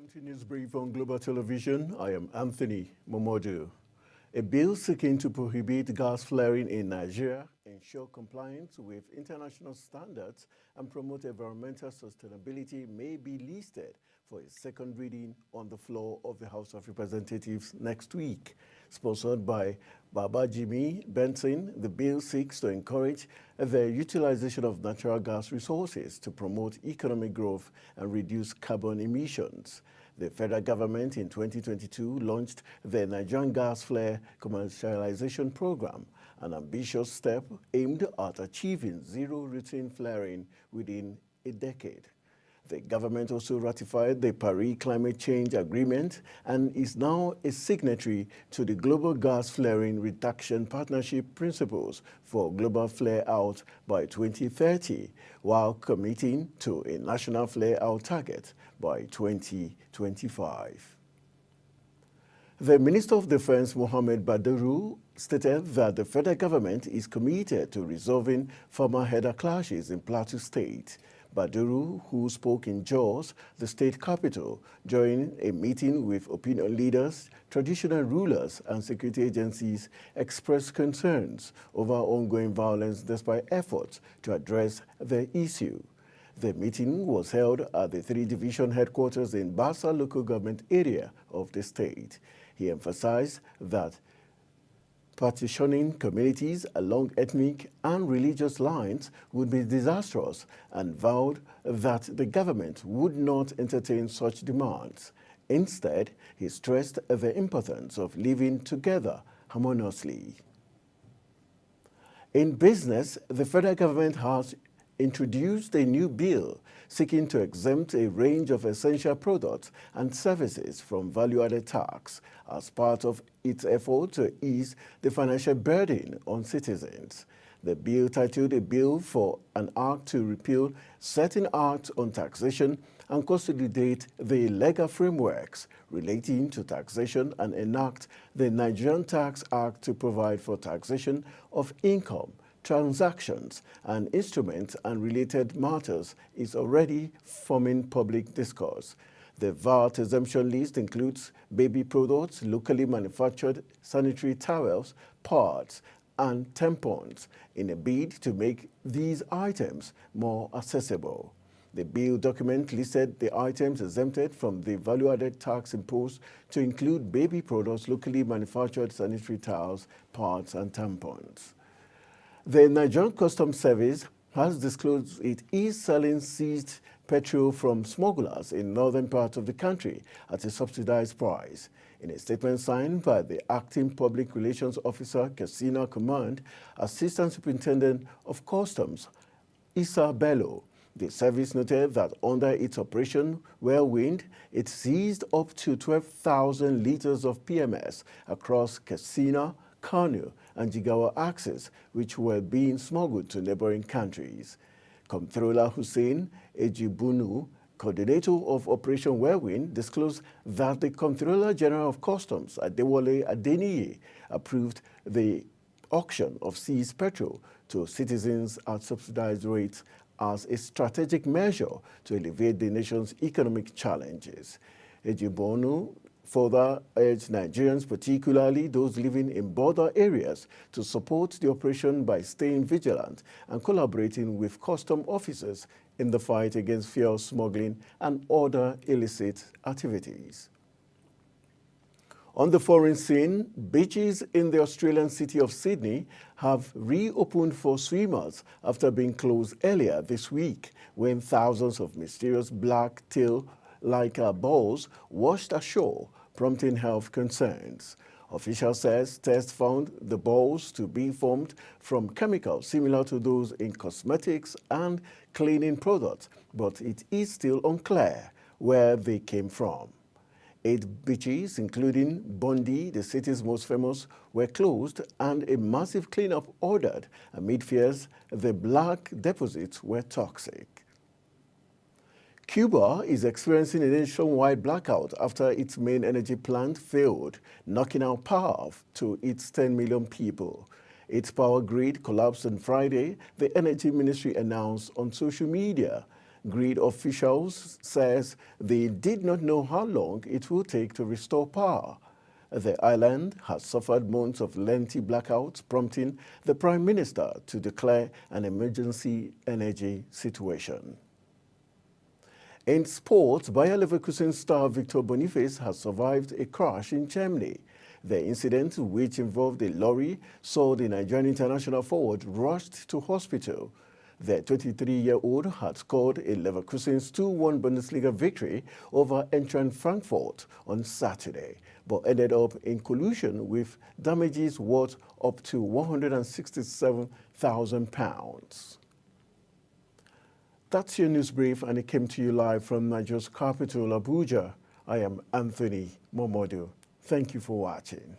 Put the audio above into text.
Welcome to News Brief on Global Television. I am Anthony Momodu. A bill seeking to prohibit gas flaring in Nigeria, ensure compliance with international standards, and promote environmental sustainability may be listed for a second reading on the floor of the House of Representatives next week. Sponsored by Babajimi Benson, the bill seeks to encourage the utilization of natural gas resources to promote economic growth and reduce carbon emissions. The federal government in 2022 launched the Nigerian Gas Flare Commercialization Program, an ambitious step aimed at achieving zero routine flaring within a decade. The government also ratified the Paris Climate Change Agreement and is now a signatory to the Global Gas Flaring Reduction Partnership Principles for Global Flare-Out by 2030, while committing to a national flare-out target by 2025. The Minister of Defense, Mohammed Badru, stated that the federal government is committed to resolving farmer herder clashes in Plateau State. Baduru, who spoke in Jos, the state capital, during a meeting with opinion leaders, traditional rulers, and security agencies, expressed concerns over ongoing violence despite efforts to address the issue. The meeting was held at the 3-division headquarters in Basa local government area of the state. He emphasized that partitioning communities along ethnic and religious lines would be disastrous and vowed that the government would not entertain such demands. Instead, he stressed the importance of living together harmoniously. In business, the federal government has introduced a new bill seeking to exempt a range of essential products and services from value-added tax as part of its effort to ease the financial burden on citizens. The bill, titled A Bill for an Act to Repeal Certain Acts on Taxation and Consolidate the Legal Frameworks Relating to Taxation and enact the Nigerian Tax Act to provide for taxation of income, transactions, and instruments and related matters, is already forming public discourse. The VAT exemption list includes baby products, locally manufactured sanitary towels, pads, and tampons in a bid to make these items more accessible. The bill document listed the items exempted from the value-added tax imposed to include baby products, locally manufactured sanitary towels, pads, and tampons. The Nigerian Customs Service has disclosed it is selling seized petrol from smugglers in northern parts of the country at a subsidized price. In a statement signed by the Acting Public Relations Officer, Katsina Command, Assistant Superintendent of Customs, Issa Bello, the service noted that under its operation Whirlwind, it seized up to 12,000 liters of PMS across Katsina, Kano, and Jigawa axis, which were being smuggled to neighboring countries. Comptroller Hussein Ejibunu, coordinator of Operation Whirlwind, disclosed that the Comptroller General of Customs, Adewale Adeniyi, approved the auction of seized petrol to citizens at subsidized rates as a strategic measure to alleviate the nation's economic challenges. Ejibunu further urged Nigerians, particularly those living in border areas, to support the operation by staying vigilant and collaborating with custom officers in the fight against fuel smuggling and other illicit activities. On the foreign scene, beaches in the Australian city of Sydney have reopened for swimmers after being closed earlier this week when thousands of mysterious black tail-like balls washed ashore, prompting health concerns. Officials says tests found the balls to be formed from chemicals similar to those in cosmetics and cleaning products, but it is still unclear where they came from. 8 beaches, including Bondi, the city's most famous, were closed and a massive cleanup ordered amid fears the black deposits were toxic. Cuba is experiencing a nationwide blackout after its main energy plant failed, knocking out power to its 10 million people. Its power grid collapsed on Friday, the Energy Ministry announced on social media. Grid officials says they did not know how long it will take to restore power. The island has suffered months of lengthy blackouts, prompting the Prime Minister to declare an emergency energy situation. In sports, Bayer Leverkusen star Victor Boniface has survived a crash in Germany. The incident, which involved a lorry, saw the Nigerian international forward rushed to hospital. The 23-year-old had scored a Leverkusen's 2-1 Bundesliga victory over Eintracht Frankfurt on Saturday, but ended up in collusion with damages worth up to £167,000. That's your news brief, and it came to you live from Nigeria's capital, Abuja. I am Anthony Momodu. Thank you for watching.